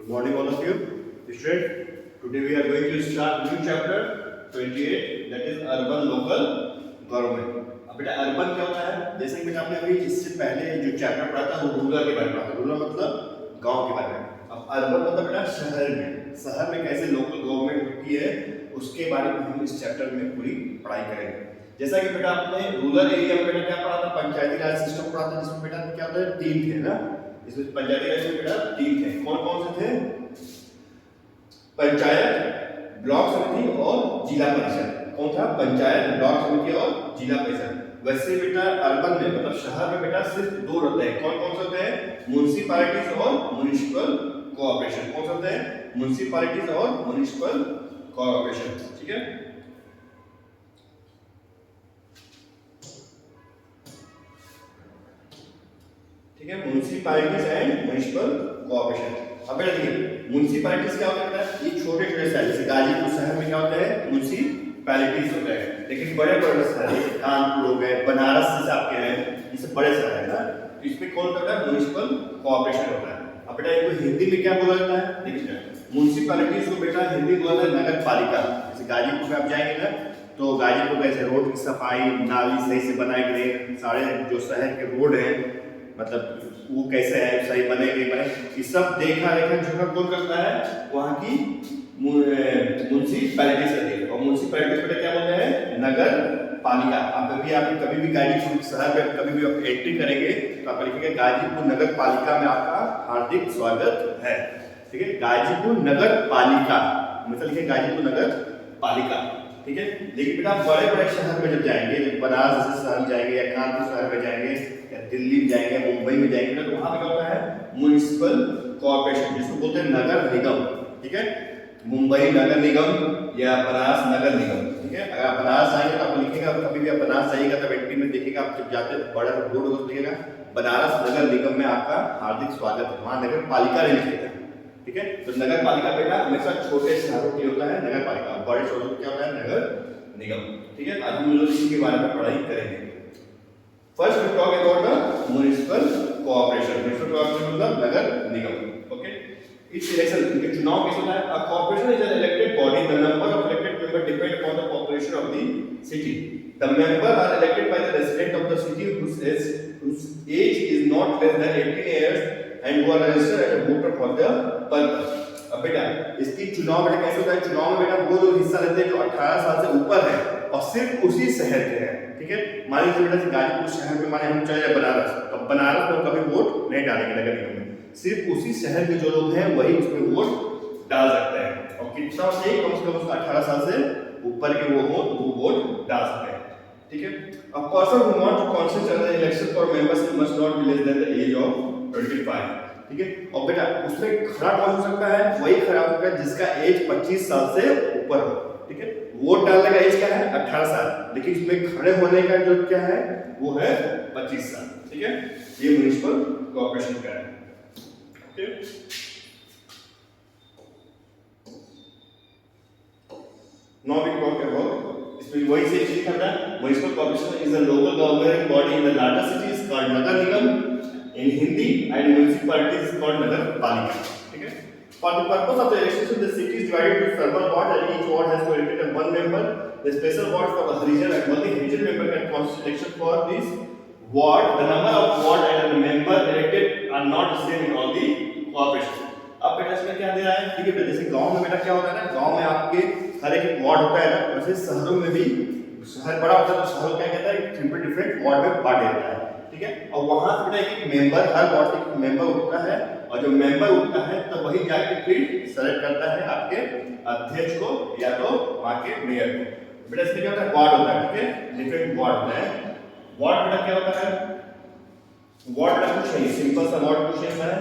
Good morning, all of you. Students, today we are going to start new chapter 28, that is urban local government. अब बेटा urban क्या होता है? जैसे कि बेटा आपने अभी इससे पहले जो चैप्टर पढ़ा था वो रूरल के बारे में पढ़ा था। रूरल मतलब गांव के बारे में। अब अर्बन मतलब बेटा शहर में कैसे लोकल गवर्नमेंट होती है उसके बारे में हम इस चैप्टर में पूरी पढ़ाई करेंगे। जैसा कि बेटा आपने रूरल एरिया में बेटा क्या पढ़ा था? पंचायती राज सिस्टम पढ़ा था, जिसमें बेटा क्या होता है? 3 थे ना। इसमें पंचायती राज में बेटा 3 थे। कौन कौन से थे? पंचायत, ब्लॉक समिति और जिला परिषद। कौन था? पंचायत, ब्लॉक समिति और जिला परिषद। वैसे बेटा अर्बन में मतलब शहर में बेटा सिर्फ 2 रहते हैं। कौन कौन से होते हैं? म्युनिसिपैलिटीज और म्युनिसिपल कोऑपरेशन। कौन से होते हैं? म्युनिसिपैलिटीज और म्युनिसिपल कोऑपरेशन। ठीक है, ठीक है, म्युनिसिपैलिटीज एंड म्युनिसिपल कोऑपरेशन। अब बेटा देखिए म्युनिसिपैलिटीज क्या होता है? ये छोटे छोटे शहर, जैसे गाजीपुर शहर में क्या होता है? म्युनिसिपैलिटीज होता है। लेकिन बड़े बड़े शहर जैसे कानपुर हो गए, बनारस जैसे आपके हैं, ये सब बड़े शहर है ना, तो इसमें कौन करता है? म्युनिसिपल कोऑपरेशन होता है। अब बेटा इनको हिंदी में क्या बोला जाता है? देखिए म्युनिसिपैलिटीज को बेटा हिंदी बोला जाता है नगर पालिका। जैसे गाजीपुर में आप जाएंगे ना तो गाजीपुर में ऐसे रोड की सफाई, नाली सही से बनाए गए, सारे जो शहर के रोड हैं मतलब वो कैसे है, सही बने नहीं बने, ये सब देखा रेखा जोखा कौन करता है? वहाँ की म्युनिसिपैलिटी से है। और म्युनिसिपैलिटी बेटा क्या बोलते हैं? नगर पालिका। आप कभी भी गाजीपुर शहर में कभी भी आप एंट्री करेंगे तो आप लिखेंगे गाजीपुर नगर पालिका में आपका हार्दिक स्वागत है। ठीक है, गाजीपुर नगर पालिका मतलब लिखे गाजीपुर नगर पालिका। ठीक है, लेकिन बेटा बड़े बड़े शहर में जब जाएंगे, जब बनारस जैसे शहर में जाएंगे या कानपुर शहर में जाएंगे या दिल्ली में जाएंगे, मुंबई में जाएंगे, तो वहां पे क्या होता है? म्युनिसिपल कॉर्पोरेशन, जिसको बोलते हैं नगर निगम। ठीक है, मुंबई नगर निगम या बनारस नगर निगम। ठीक है, अगर आप बनारस आएंगे तो आपको लिखेगा, कभी भी आप बनारस आइएगा तो एंट्री में देखिएगा, आप जब जाते हैं बड़ा बोर्ड लिखेगा बनारस नगर निगम में आपका हार्दिक स्वागत है, वहां नगर पालिका नहीं लिखेगा। ठीक है, तो नगर पालिका बेटा हमेशा छोटे शहरों के होता है नगर पालिका, बड़े शहरों में क्या होता है? नगर निगम। ठीक है, आज हम लोग इसके बारे में पढ़ाई करेंगे। First we talk about the municipal cooperation. Municipal cooperation मतलब नगर निगम। ओके, इट्स इलेक्शन, इनके चुनाव कैसे होता है? A corporation is an elected body, the number of elected member depend upon the population of the city. The member are elected by the resident of the city whose age is not less than 18 years and who are registered as a voter for the purpose। अब बेटा इसकी चुनाव बेटा कैसे होता है? चुनाव में बेटा वो लोग हिस्सा लेते हैं जो 18 साल से ऊपर है और सिर्फ उसी शहर के हैं। ठीक है, मान लीजिए बेटा गाजीपुर शहर में माने हम चले जाए बनारस, तो बनारस में कभी वोट नहीं डालेंगे नगर निगम में, सिर्फ उसी शहर के जो लोग हैं वही उसमें वोट डाल सकते हैं। और कितना से कम से कम 18 साल से ऊपर के वो हो तो वो वोट डाल सकते हैं। ठीक है, a person who want to contest in the election for membership must not be less than the age of 25। ठीक है, और बेटा उसमें खड़ा कौन हो सकता है? वही खड़ा होगा जिसका एज 25 साल से ऊपर हो। ठीक है, वोट डालने का एज क्या है? 18 साल, लेकिन इसमें खड़े होने का जो क्या है वो है 25 साल। ठीक है, ये म्युनिसिपल कॉर्पोरेशन का है। Okay, now we talk about, इसमें वही से चीज करता है। Municipal corporation is a local governing body in the larger cities called nagar nigam in Hindi and municipalities is called nagar palika. ठीक है, for the purpose of the election the city is divided into several wards and each ward has to elect one member। The special ward for the region and only regional member can contest election for this ward। The number of ward and the member elected are not the same in all the corporations। अब बेटा इसमें क्या दे रहा है? ठीक है, जैसे गांव में बेटा क्या होता है ना, गांव में आपके हर एक वार्ड होता है ना, वैसे शहरों में भी शहर बड़ा होता है तो शहर क्या कहता है? डिफरेंट वार्ड में बांट देता है। ठीक है, और वहां से बेटा एक मेंबर, हर वार्ड से एक मेंबर उठता है और जो मेंबर उठता है तो वही जाके फिर सेलेक्ट करता है आपके अध्यक्ष को या तो वहां के मेयर को। बेटा इसमें क्या होता है? वार्ड होता है। ठीक है, डिफरेंट वार्ड होता है। वार्ड बेटा क्या होता है? वार्ड बेटा कुछ नहीं, सिंपल सा वार्ड कुछ है।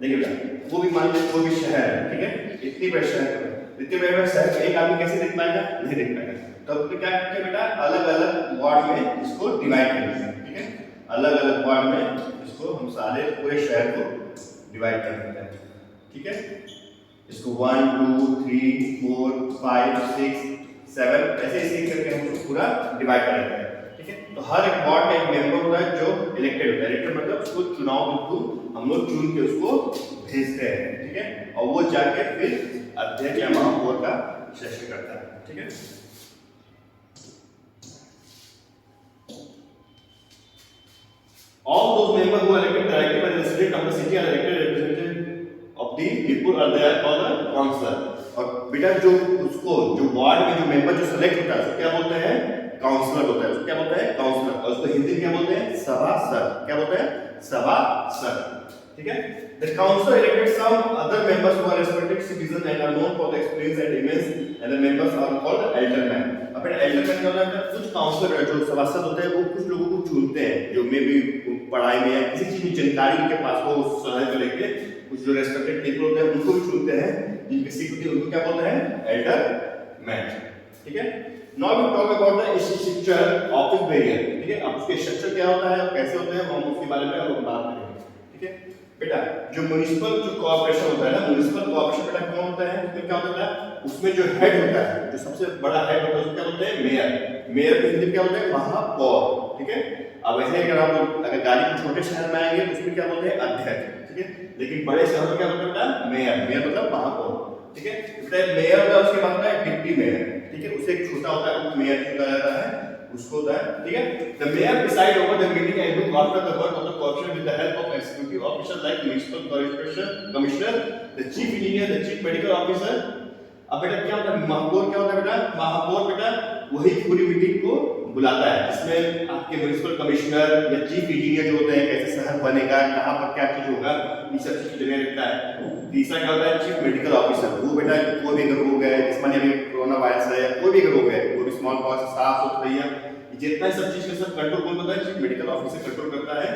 देखिए बेटा वो भी मान लीजिए कोई भी शहर है, ठीक है, इतनी बड़े शहर है, इतने बड़े शहर एक आदमी कैसे देख पाएगा? नहीं देख पाएगा। तब तो क्या करते हैं बेटा? अलग अलग वार्ड में इसको डिवाइड कर देते हैं। ठीक है, अलग अलग वार्ड में इसको हम सारे पूरे शहर को डिवाइड कर देते हैं। ठीक है, इसको 1 2 3 4 5 6 7 ऐसे ऐसे करके हम पूरा डिवाइड कर देते हैं। ठीक है, तो हर एक वार्ड का एक मेंबर होता है जो इलेक्टेड होता है। इलेक्टेड मतलब उसको चुनाव के थ्रू हम लोग चुन के उसको भेजते हैं, ठीक है, और वो जाके फिर अध्यक्ष या महापौर का सेशन करता है, ठीक है। All those members who are elected directly by the resident of the city are elected representative of the people or they are called the councillor। और बेटा जो उसको जो वार्ड में जो मेंबर जो सेलेक्ट होता है उसको क्या बोलते हैं? काउंसलर होता है। उसको क्या बोलते हैं? काउंसलर। और उसको हिंदी में क्या बोलते हैं? सभासद। क्या बोलते हैं? सभासद, ठीक है। The council elected some other members who are respected citizens and are known for the experience and immense and the members are called aldermen। अब aldermen क्या होता है? कुछ काउंसलर जो सभासद होते हैं वो कुछ लोगों को चुनते हैं जो मे भी पढ़ाई में या किसी चीज की जानकारी उनके पास हो उस शहर को लेके। कुछ जो रेस्पेक्टेड पीपल होते हैं उनको भी चुनते हैं, जिनकी सीट होती है उनको क्या बोलते हैं? एल्डरमैन, ठीक है। Now we talk about the structure of this variant, ठीक है। अब उसके स्ट्रक्चर क्या होता है, कैसे होते हैं, हम उसके बारे में अब बात करेंगे, ठीक है। बेटा जो म्युनिसिपल जो कॉर्पोरेशन होता है ना, म्युनिसिपल कॉर्पोरेशन बेटा कौन होता है? उसमें क्या होता है? उसमें जो हेड होता है, जो सबसे बड़ा हेड होता है उसको क्या बोलते हैं? मेयर। मेयर को हिंदी में क्या बोलते हैं? महापौर, ठीक है। अब ऐसे अगर आप अगर गाड़ी के छोटे शहर में आएंगे तो उसमें क्या बोलते हैं? अध्यक्ष, ठीक है। लेकिन बड़े शहर में क्या बोलते हैं? मेयर। मेयर मतलब महापौर, ठीक है। मेयर होता है, उसके बाद होता है डिप्टी मेयर, ठीक है। उससे एक छोटा होता है वो मेयर कहा जाता है, उसको होता है, ठीक है। The mayor decide over the meeting and look after the work of the corporation with the help of executive officer like municipal corporation commissioner, the chief engineer, the chief medical officer. अब बेटा क्या होता है? महापौर क्या होता है बेटा? महापौर बेटा वही पूरी मीटिंग को बुलाता है, जिसमें आपके म्युनिसिपल कमिश्नर या चीफ इंजीनियर जो होते हैं, कैसे शहर बनेगा, कहां पर क्या चीज होगा, ये सब चीज जगह रखता है। तीसरा क्या होता है? Chief medical officer. वो बेटा कोई भी अगर रोग है, इस माने अभी कोरोना वायरस है, कोई भी रोग है, कोई भी स्मॉल पॉक्स, साफ सुथरा, जितना सब चीज का सब कंट्रोल कौन करता है? चीफ मेडिकल ऑफिसर कंट्रोल करता है।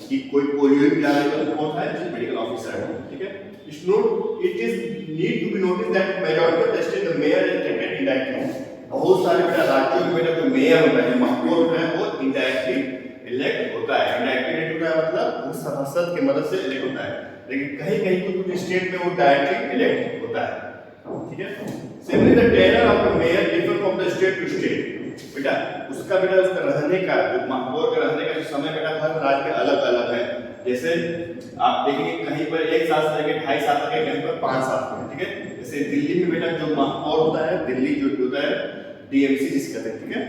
कि कोई पोलियो भी डाले तो कौन है? चीफ मेडिकल ऑफिसर, ठीक है। It is need to be noticed that majority of the state the mayor is elected indirectly। बहुत सारे बेटा राज्यों में बेटा जो मेयर होता है, महापौर होता है, वो इनडायरेक्टली इलेक्ट होता है। इनडायरेक्टली इलेक्ट होता है मतलब वो सभासद की मदद से इलेक्ट होता है, लेकिन कहीं कहीं कुछ स्टेट में वो डायरेक्टली इलेक्ट होता है, ठीक है। Similarly the tenure of the mayor differ from the state to state. बेटा उसका रहने का जो महापौर का रहने का जो समय बेटा हर राज्य में अलग अलग है। जैसे आप देखेंगे कहीं पर 1 साल से लेकर 2.5 साल तक है, कहीं पर 5 साल तक है, ठीक है। जैसे दिल्ली में बेटा जो महापौर होता है, दिल्ली जो होता है डीएमसी जिसे कहते हैं, ठीक है,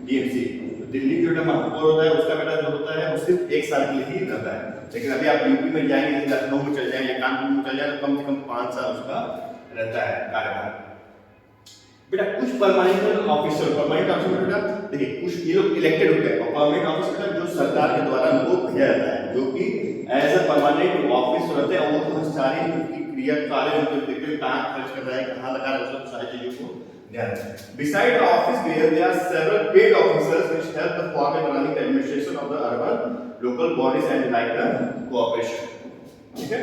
डीएमसी। तो दिल्ली जो महापौर होता है उसका बेटा जो होता है वो सिर्फ 1 साल के लिए ही रहता है। लेकिन अभी आप यूपी में जाएंगे, लखनऊ में चल जाएंगे, कानपुर में चल जाए तो कम से कम 5 साल उसका रहता है कार्यकाल। बेटा कुछ परमानेंट ऑफिसर बेटा देखिए कुछ ये लोग इलेक्टेड होते हैं, और परमानेंट ऑफिसर जो सरकार के द्वारा उनको भेजा जाता है, जो कि एज अ परमानेंट ऑफिसर रहते हैं। वो सारी उनकी क्रिया कार्य उनको देखते हैं, कहाँ खर्च कर रहा है, कहाँ लगा रहा है, सब सारी चीजों को ध्यान रखते हैं। Beside the office where there are several paid officers which help the form and running the administration of the urban local bodies and like the cooperation, ठीक है।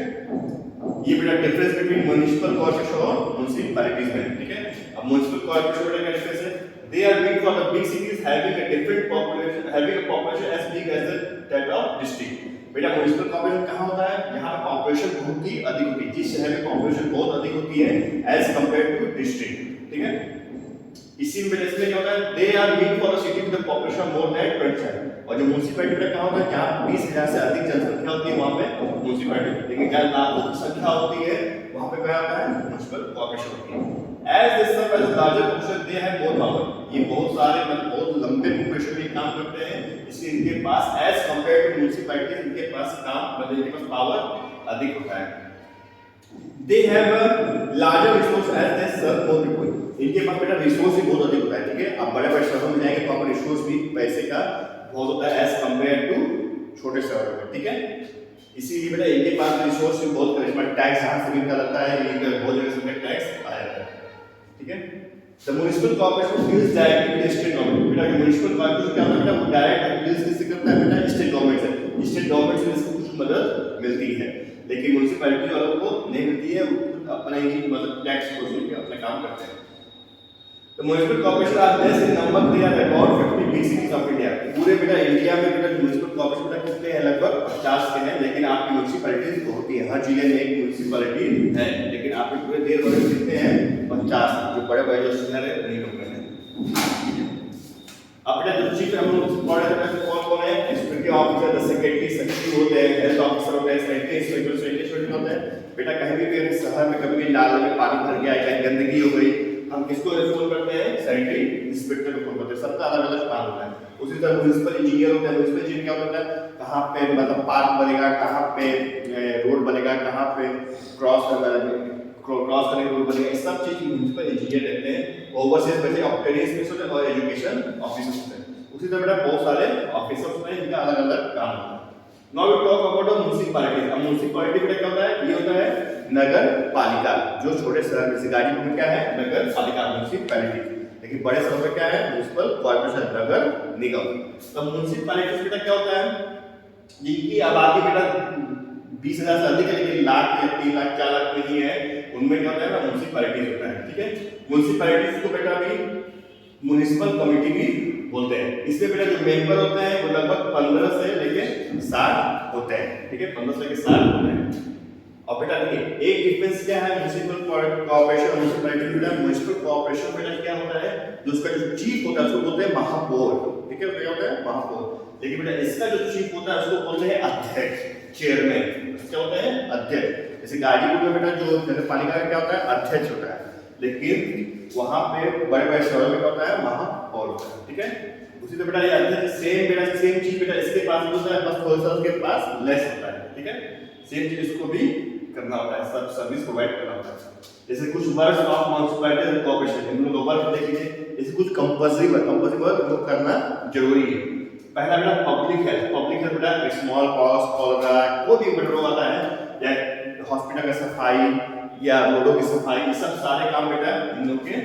ये बेटा डिफरेंस बिटवीन म्युनिसिपल कॉर्पोरेशन और म्युनिसिपैलिटीज में, ठीक है। अब municipal corporation बेटा का डिफरेंस है, they are big for the big cities having a different population, having a population as big as that of district। बेटा म्युनिसिपल कॉर्पोरेशन कहाँ होता है? जहाँ पे पॉपुलेशन बहुत ही अधिक होती है, जिस शहर में पॉपुलेशन बहुत अधिक होती है एज कंपेयर्ड टू डिस्ट्रिक्ट, ठीक है। इसी में इसमें क्या होता है? They are mean for the city with the population more than 20। और जो म्युनिसिपैलिटी में कहाँ होता है? जहाँ 20,000 से अधिक जनसंख्या होती है वहाँ पे म्युनिसिपैलिटी, लेकिन जहाँ लाखों की संख्या होती है वहाँ पे क्या होता है? म्युनिसिपल कॉर्पोरेशन होती है। As they serve as a larger population, they have more power। ये बहुत सारे मतलब बहुत लंबे पॉपुलेशन में काम करते हैं, इसलिए इनके पास एज कंपेयर्ड टू म्युनिसिपैलिटी इनके पास काम मतलब इनके पास पावर अधिक होता है। They have a larger resource as they serve more people। इनके पास बेटा रिसोर्स भी बहुत अधिक होता है, ठीक है। अब बड़े बड़े शहरों में जाएंगे तो आपको रिसोर्स भी पैसे का बहुत होता है एज कंपेयर टू छोटे शहरों में, ठीक है। इसीलिए बेटा इनके पास रिसोर्स भी बहुत करिश्मा, टैक्स यहाँ से मिलता रहता है, इनका बहुत जगह से टैक्स आ जाता है, ठीक है। The municipal corporation deals directly with state government. बेटा जो म्युनिसिपल कॉर्पोरेशन क्या होता है? वो डायरेक्ट डील्स किससे करता है बेटा? स्टेट गवर्नमेंट से। स्टेट गवर्नमेंट से इसको कुछ मदद मिलती है, लेकिन म्युनिसिपैलिटी वालों को नहीं मिलती है, वो अपना ही मतलब टैक्स वसूल के अपना काम करते हैं। The municipal corporation are less in number, they are about 50 big cities of India। पूरे बेटा इंडिया में बेटा म्युनिसिपल कॉर्पोरेशन बेटा कितने हैं? लगभग 50 के हैं, लेकिन आपकी म्युनिसिपैलिटीज होती है, हर जिले में एक म्युनिसिपैलिटी है, लेकिन आपके पूरे देश में कितने हैं? 50। जो बड़े बड़े जो शहर है वही लोग हैं। अब बेटा जो चीफ हम लोग कौन कौन है, inspector officer, the secretary, secretary होते हैं, हेल्थ ऑफिसर होते हैं, सैनिटरी होते हैं। बेटा कहीं भी शहर में कभी भी नाले में पानी भर गया, कहीं गंदगी हो गई, हम किसको फोन करते हैं, सैनिटरी इंस्पेक्टर को फोन करते हैं। सबका अलग अलग काम होता है। उसी तरह म्युनिसिपल इंजीनियर होता है, म्युनिसिपल इंजीनियर क्या होता है, कहाँ पे मतलब पार्क बनेगा, कहाँ पे रोड बनेगा, कहाँ पे क्रॉस करने रोड बनेगा, ये सब चीज म्युनिसिपल इंजीनियर रहते हैं। ओवरसीज बचे ऑपरेटिव होते हैं और एजुकेशन ऑफिसर्स होते हैं। उसी तरह बेटा बहुत सारे ऑफिसर्स होते हैं जिनका अलग अलग काम होता है। Now we talk about the municipality. अब म्युनिसिपैलिटी बेटा क्या होता है, ये होता है नगर पालिका। जो छोटे शहर में, जैसे गाजीपुर में क्या है, नगर पालिका म्युनिसिपैलिटी। लेकिन बड़े शहरों में क्या है, म्युनिसिपल कॉर्पोरेशन, नगर निगम। तो म्युनिसिपैलिटी बेटा क्या होता है, जिनकी आबादी बेटा 20,000 से अधिक है, लेकिन लाख या 3 लाख 4 लाख नहीं है, उनमें क्या होता है ना, म्युनिसिपैलिटीज होता है। ठीक है, म्युनिसिपैलिटीज को बेटा भी म्युनिसिपल कमिटी भी बोलते हैं। इसमें बेटा जो मेंबर होते हैं वो लगभग 15 से लेके 60 होते हैं। ठीक है, 15 से लेके 60 होते हैं। और बेटा देखिए एक डिफरेंस क्या है म्युनिसिपल कॉर्पोरेशन और म्युनिसिपैलिटी बेटा। म्युनिसिपल कॉर्पोरेशन बेटा क्या होता है, जो उसका जो चीफ होता है उसको बोलते हैं महापौर। ठीक है, क्या होता है, महापौर। लेकिन बेटा इसका जो चीफ होता है उसको बोलते हैं अध्यक्ष, चेयरमैन। क्या होता है, अध्यक्ष। जैसे गाजीपुर में बेटा जो नगर पालिका का क्या होता है, अध्यक्ष होता है। लेकिन वहां पे बड़े बड़े शहरों में क्या होता है, महापौर होता है। ठीक है, उसी तरह बेटा ये अध्यक्ष सेम चीज बेटा इसके पास भी होता है, बस थोड़ा सा उसके पास लेस होता है। ठीक है, सेम चीज इसको भी करना होता है, सब सर्विस प्रोवाइड करना होता है। जैसे कुछ words of municipality and corporation, इन लोगों वर्ड देख लीजिए। जैसे कुछ कंपल्सरी वर्ड वो करना जरूरी है। पहला बेटा पब्लिक हेल्थ बेटा स्मॉल पॉक्स, कॉलरा, कोई भी बेटा रोग आता है, या हॉस्पिटल का सफाई या रोडों की सफाई, ये सब सारे काम बेटा इन लोग के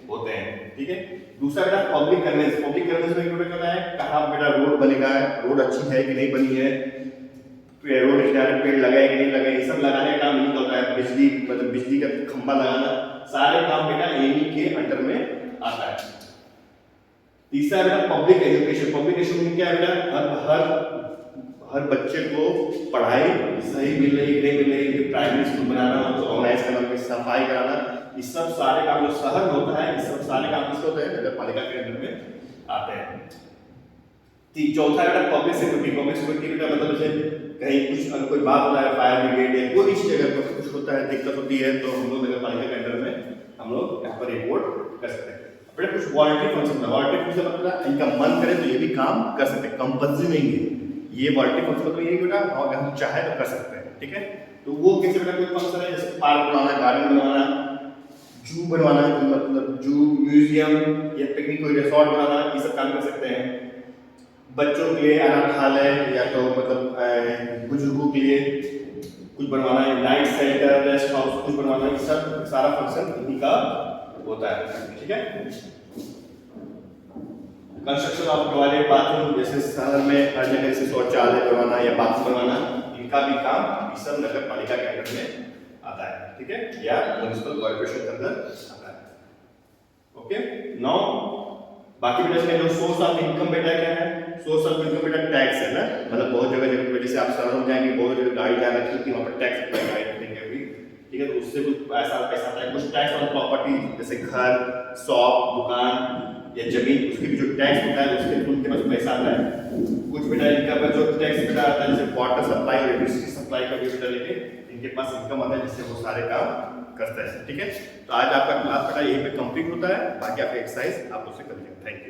होते हैं। ठीक है, दूसरा बेटा पब्लिक कन्वेंस में बेटा क्या है, कहाँ बेटा रोड बनेगा, रोड अच्छी है कि नहीं बनी है, रोड किनारे पेड़ लगाए कि नहीं लगाए, ये सब लगाने का काम इन्हीं का होता है। बिजली मतलब बिजली का खंभा लगाना, सारे काम बेटा इन्हीं के अंडर में आता है। तीसरा बेटा पब्लिक एजुकेशन में क्या है बेटा, हर बच्चे को पढ़ाई सही मिल रही है, नहीं मिल रही है, प्राइमरी स्कूल बनाना, ऑर्गेनाइज करना, सफाई कराना, ये सब सारे काम जो शहर में होता है, ये सब सारे काम किसके होते हैं, नगर पालिका के अंडर में आते हैं। चौथा बेटा पब्लिक सिक्योरिटी बेटा मतलब जैसे कहीं कुछ अगर कोई बात होता है, फायर ब्रिगेड या कोई भी अगर कुछ होता है, दिक्कत होती है, तो हम लोग नगर पालिका के अंडर में हम लोग यहाँ पर रिपोर्ट कर सकते हैं। बेटा कुछ वॉलंटरी फंक्शन मतलब इनका मन करे तो ये भी काम कर सकते हैं, कंपल्सरी नहीं है। ये वॉलंटरी फंक्शन मतलब ये बेटा अगर हम चाहे तो कर सकते हैं। ठीक है, तो वो कैसे बेटा, कोई फंक्शन है जैसे पार्क बनाना, गार्डन बनवाना, जू बनवाना, मतलब जू, म्यूजियम या पिकनिक कोई रिसोर्ट बनाना, ये सब काम कर सकते हैं। बच्चों के लिए अनाथालय या तो मतलब बुजुर्गों के लिए कुछ बनवाना है, नाइट सेंटर, रेस्ट हाउस कुछ बनवाना है, सब सारा फंक्शन इन्हीं का होता है। ठीक है, कंस्ट्रक्शन ऑफ टॉयलेट बाथरूम, जैसे शहर में हर जगह से शौचालय बनवाना या बाथरूम बनवाना, इनका भी काम इस सब नगर पालिका के अंडर में आता है। ठीक है, या म्युनिसिपल कॉर्पोरेशन के अंदर आता है। ओके, नाउ बाकी बेटा इसमें जो सोर्स ऑफ इनकम बेटा क्या है, सोर्स ऑफ इनकम बेटा टैक्स है ना। मतलब बहुत जगह जैसे आप शहरों में जाएंगे, बहुत जगह गाड़ी जा रखी होती है, वहाँ पर टैक्स अप्लाई करेंगे अभी। ठीक है, तो उससे कुछ पैसा आता है। कुछ टैक्स ऑन प्रॉपर्टी जैसे घर, शॉप, दुकान या जमीन, उसके भी जो टैक्स होता है उसके थ्रू उनके पास पैसा आता है। कुछ बेटा इनका जो टैक्स बेटा आता है, जैसे वाटर सप्लाई, इलेक्ट्रिसिटी सप्लाई का भी बेटा लेके इनके पास इनकम आता है, जिससे वो सारे काम करता है। ठीक है, तो आज आपका क्लास बेटा यहीं पे कंप्लीट होता है। बाकी आपका एक्सरसाइज आप उससे कर लीजिए। Thank you.